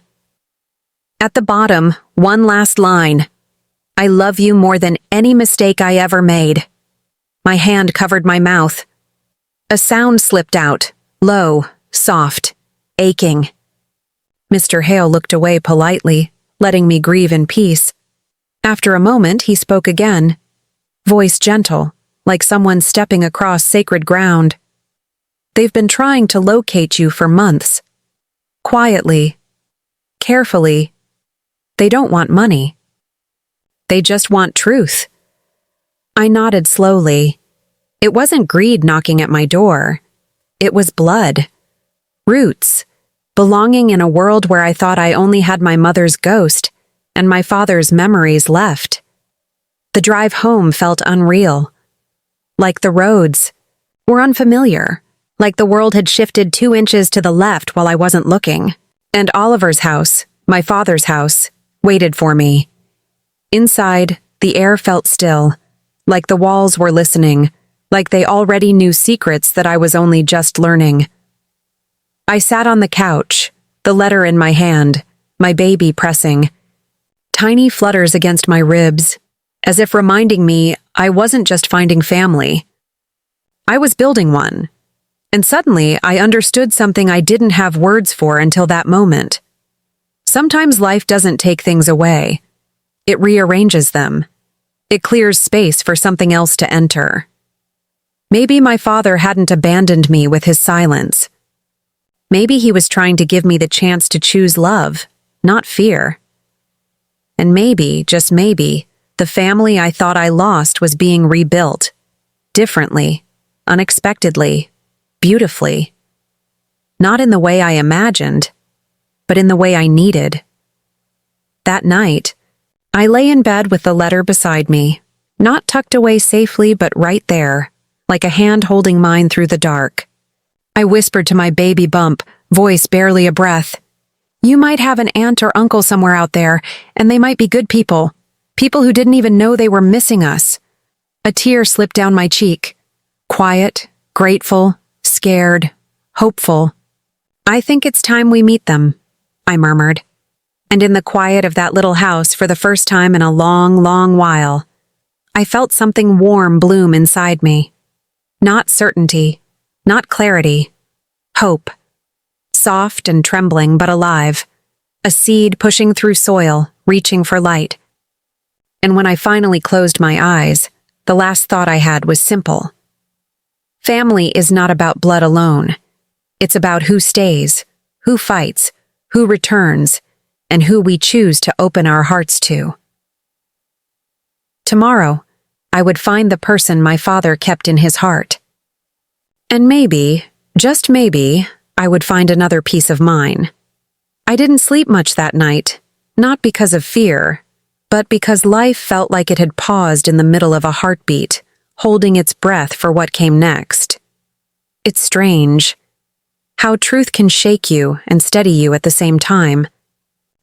At the bottom, one last line. I love you more than any mistake I ever made. My hand covered my mouth. A sound slipped out, low, soft, aching. Mr. Hale looked away politely, letting me grieve in peace. After a moment, he spoke again, voice gentle, like someone stepping across sacred ground. They've been trying to locate you for months. Quietly, carefully. They don't want money. They just want truth. I nodded slowly. It wasn't greed knocking at my door. It was blood. Roots. Belonging in a world where I thought I only had my mother's ghost and my father's memories left. The drive home felt unreal. Like the roads were unfamiliar. Like the world had shifted 2 inches to the left while I wasn't looking. And Oliver's house, my father's house, waited for me. Inside, the air felt still, like the walls were listening, like they already knew secrets that I was only just learning. I sat on the couch, the letter in my hand, my baby pressing. Tiny flutters against my ribs, as if reminding me I wasn't just finding family. I was building one. And suddenly, I understood something I didn't have words for until that moment. Sometimes life doesn't take things away. It rearranges them. It clears space for something else to enter. Maybe my father hadn't abandoned me with his silence. Maybe he was trying to give me the chance to choose love, not fear. And maybe, just maybe, the family I thought I lost was being rebuilt. Differently, unexpectedly, beautifully. Not in the way I imagined, but in the way I needed. That night, I lay in bed with the letter beside me, not tucked away safely, but right there, like a hand holding mine through the dark. I whispered to my baby bump, voice barely a breath. You might have an aunt or uncle somewhere out there, and they might be good people. People who didn't even know they were missing us. A tear slipped down my cheek. Quiet, grateful, scared, hopeful. I think it's time we meet them, I murmured. And in the quiet of that little house, for the first time in a long, long while, I felt something warm bloom inside me. Not certainty, not clarity, hope. Soft and trembling but alive. A seed pushing through soil, reaching for light. And when I finally closed my eyes, the last thought I had was simple. Family is not about blood alone. It's about who stays, who fights, who returns, and who we choose to open our hearts to. Tomorrow, I would find the person my father kept in his heart. And maybe, just maybe, I would find another piece of mine. I didn't sleep much that night, not because of fear, but because life felt like it had paused in the middle of a heartbeat, holding its breath for what came next. It's strange how truth can shake you and steady you at the same time.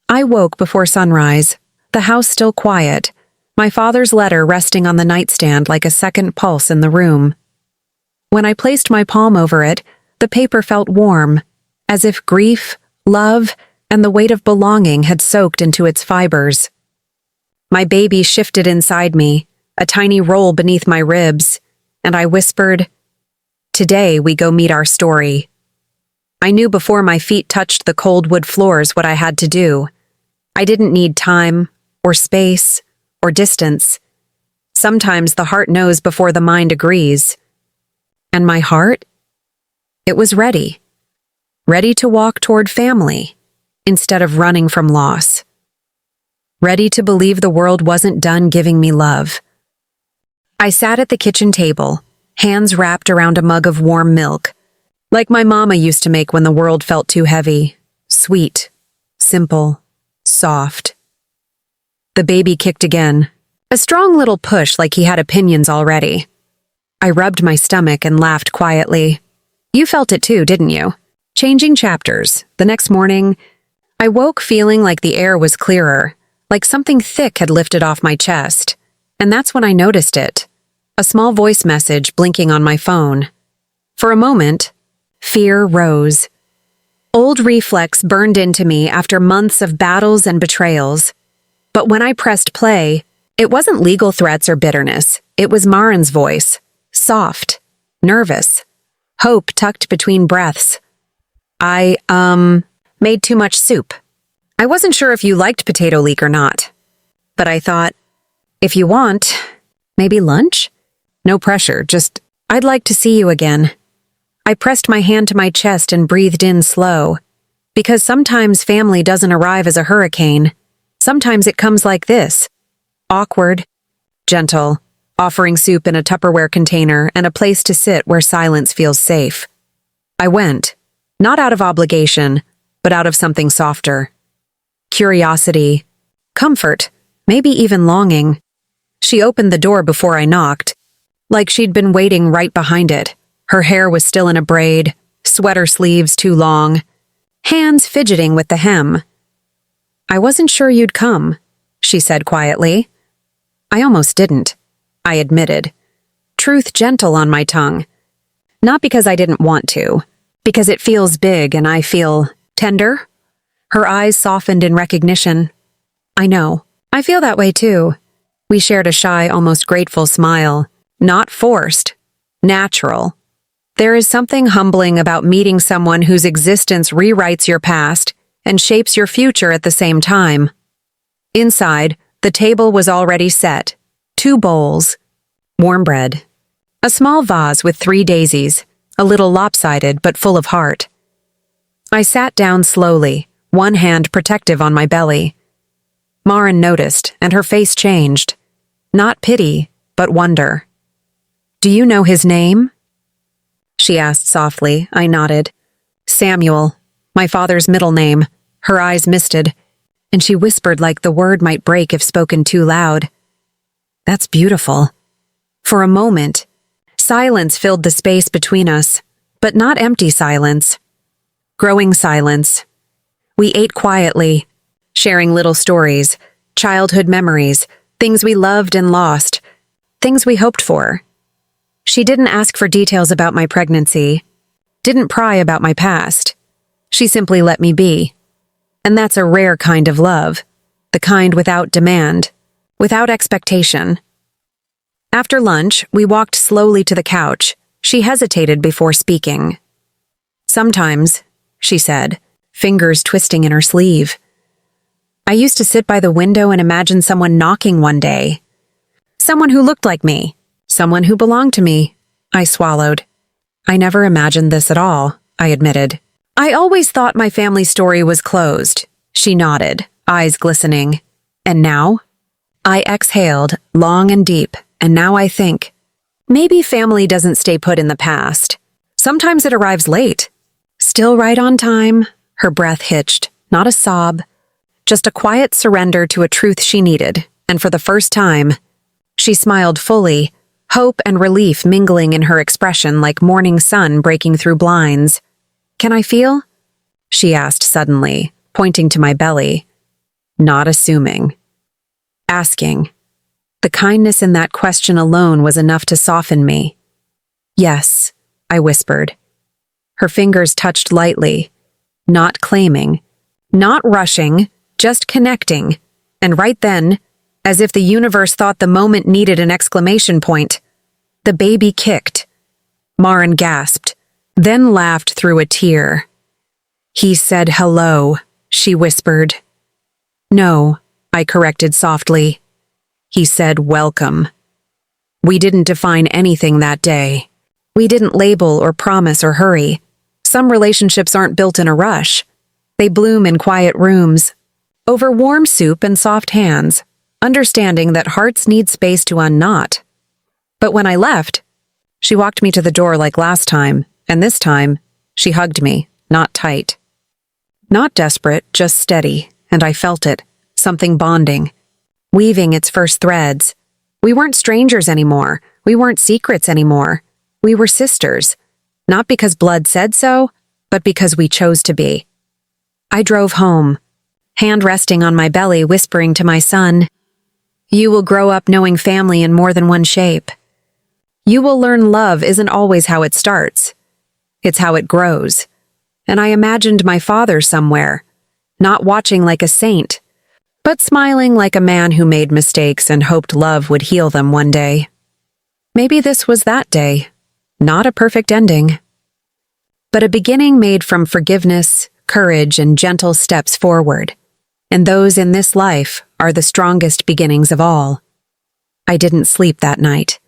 I woke before sunrise, the house still quiet, my father's letter resting on the nightstand like a second pulse in the room. When I placed my palm over it, the paper felt warm, as if grief, love, and the weight of belonging had soaked into its fibers. My baby shifted inside me, a tiny roll beneath my ribs, and I whispered, "Today we go meet our story." I knew before my feet touched the cold wood floors what I had to do. I didn't need time, or space, or distance. Sometimes the heart knows before the mind agrees. And my heart? It was ready. Ready to walk toward family, instead of running from loss. Ready to believe the world wasn't done giving me love. I sat at the kitchen table, hands wrapped around a mug of warm milk, like my mama used to make when the world felt too heavy. Sweet, simple, soft. The baby kicked again, a strong little push like he had opinions already. I rubbed my stomach and laughed quietly. You felt it too, didn't you? Changing chapters. The next morning, I woke feeling like the air was clearer, like something thick had lifted off my chest. And that's when I noticed it. A small voice message blinking on my phone. For a moment, fear rose. Old reflex burned into me after months of battles and betrayals. But when I pressed play, it wasn't legal threats or bitterness. It was Marin's voice. Soft, nervous, hope tucked between breaths. I, made too much soup. I wasn't sure if you liked potato leek or not. But I thought, if you want, maybe lunch? No pressure, just, I'd like to see you again. I pressed my hand to my chest and breathed in slow. Because sometimes family doesn't arrive as a hurricane. Sometimes it comes like this. Awkward, gentle, offering soup in a Tupperware container and a place to sit where silence feels safe. I went, not out of obligation, but out of something softer. Curiosity, comfort, maybe even longing. She opened the door before I knocked, like she'd been waiting right behind it. Her hair was still in a braid, sweater sleeves too long, hands fidgeting with the hem. I wasn't sure you'd come, she said quietly. I almost didn't, I admitted, truth gentle on my tongue. Not because I didn't want to, because it feels big and I feel tender. Her eyes softened in recognition. I know, I feel that way too. We shared a shy, almost grateful smile, not forced, natural. There is something humbling about meeting someone whose existence rewrites your past and shapes your future at the same time. Inside, the table was already set. 2 bowls. Warm bread. A small vase with 3 daisies, a little lopsided but full of heart. I sat down slowly, one hand protective on my belly. Maren noticed, and her face changed. Not pity, but wonder. "Do you know his name?" she asked softly. I nodded. "Samuel, my father's middle name." Her eyes misted, and she whispered like the word might break if spoken too loud. "That's beautiful." For a moment, silence filled the space between us, but not empty silence. Growing silence. We ate quietly, sharing little stories, childhood memories, things we loved and lost, things we hoped for. She didn't ask for details about my pregnancy, didn't pry about my past. She simply let me be. And that's a rare kind of love, the kind without demand, without expectation. After lunch, we walked slowly to the couch. She hesitated before speaking. "Sometimes," she said, fingers twisting in her sleeve. "I used to sit by the window and imagine someone knocking one day. Someone who looked like me, someone who belonged to me." I swallowed. "I never imagined this at all," I admitted. "I always thought my family story was closed." She nodded, eyes glistening. "And now?" I exhaled, long and deep, and now I think, maybe family doesn't stay put in the past. Sometimes it arrives late. Still right on time. Her breath hitched, not a sob, just a quiet surrender to a truth she needed, and for the first time, she smiled fully, hope and relief mingling in her expression like morning sun breaking through blinds. "Can I feel?" she asked suddenly, pointing to my belly. Not assuming. Asking. The kindness in that question alone was enough to soften me. "Yes," I whispered. Her fingers touched lightly, not claiming, not rushing, just connecting, and right then, as if the universe thought the moment needed an exclamation point, the baby kicked. Maren gasped, then laughed through a tear. "He said hello," she whispered. "No," I corrected softly. "He said welcome." We didn't define anything that day. We didn't label or promise or hurry. Some relationships aren't built in a rush. They bloom in quiet rooms, over warm soup and soft hands, understanding that hearts need space to unknot. But when I left, she walked me to the door like last time, and this time, she hugged me, not tight. Not desperate, just steady, and I felt it, something bonding, weaving its first threads. We weren't strangers anymore. We weren't secrets anymore. We were sisters, not because blood said so, but because we chose to be. I drove home, hand resting on my belly, whispering to my son, "You will grow up knowing family in more than one shape. You will learn love isn't always how it starts. It's how it grows." And I imagined my father somewhere, not watching like a saint, but smiling like a man who made mistakes and hoped love would heal them one day. Maybe this was that day, not a perfect ending, but a beginning made from forgiveness, courage, and gentle steps forward. And those in this life are the strongest beginnings of all. I didn't sleep that night.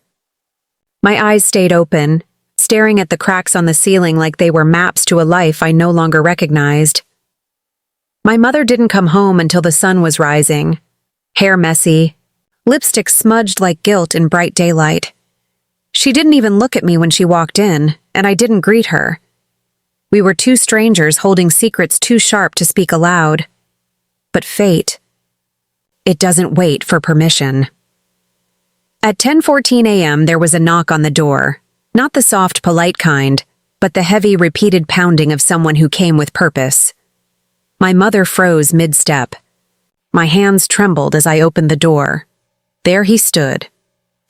My eyes stayed open, staring at the cracks on the ceiling like they were maps to a life I no longer recognized. My mother didn't come home until the sun was rising, hair messy, lipstick smudged like guilt in bright daylight. She didn't even look at me when she walked in, and I didn't greet her. We were two strangers holding secrets too sharp to speak aloud. But fate, it doesn't wait for permission. At 10:14 a.m., there was a knock on the door. Not the soft, polite kind, but the heavy, repeated pounding of someone who came with purpose. My mother froze mid-step. My hands trembled as I opened the door. There he stood,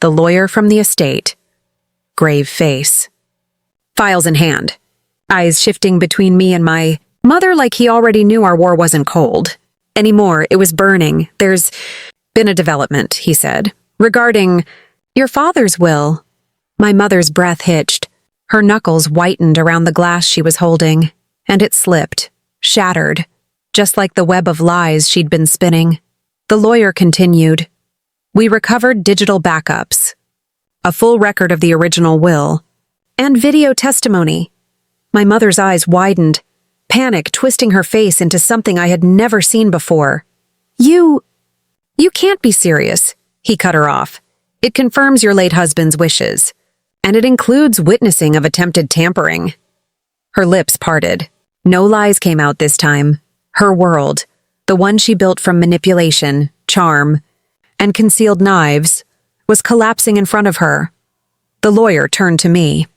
the lawyer from the estate. Grave face. Files in hand. Eyes shifting between me and my mother like he already knew our war wasn't cold. Anymore, it was burning. "There's been a development," he said, "regarding your father's will." My mother's breath hitched. Her knuckles whitened around the glass she was holding, and it slipped, shattered, just like the web of lies she'd been spinning. The lawyer continued. "We recovered digital backups. a full record of the original will, and video testimony. My mother's eyes widened, panic twisting her face into something I had never seen before. You can't be serious, he cut her off. It confirms your late husband's wishes, and it includes witnessing of attempted tampering. Her lips parted. No lies came out this time. Her world, the one she built from manipulation, charm, and concealed knives, was collapsing in front of her. The lawyer turned to me.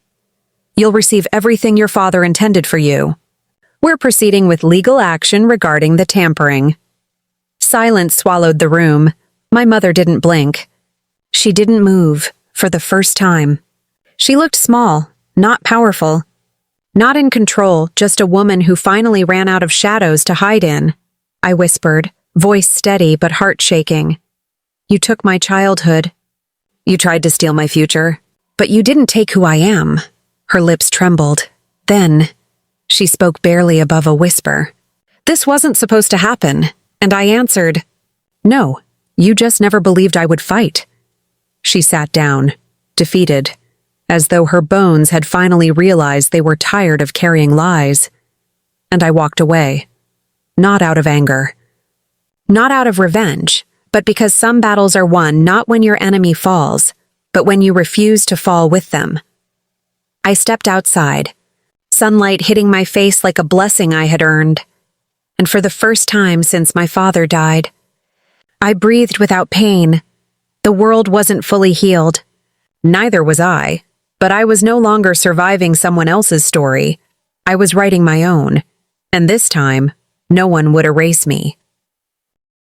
You'll receive everything your father intended for you. We're proceeding with legal action regarding the tampering. Silence swallowed the room. My mother didn't blink. She didn't move, for the first time. She looked small, not powerful. Not in control, just a woman who finally ran out of shadows to hide in. I whispered, voice steady but heart shaking. You took my childhood. You tried to steal my future, but you didn't take who I am. Her lips trembled. Then, she spoke barely above a whisper. This wasn't supposed to happen, and I answered, No, you just never believed I would fight. She sat down, defeated, as though her bones had finally realized they were tired of carrying lies. And I walked away. Not out of anger. Not out of revenge, but because some battles are won not when your enemy falls, but when you refuse to fall with them. I stepped outside, sunlight hitting my face like a blessing I had earned. And for the first time since my father died, I breathed without pain. The world wasn't fully healed. Neither was I, but I was no longer surviving someone else's story. I was writing my own, and this time, no one would erase me.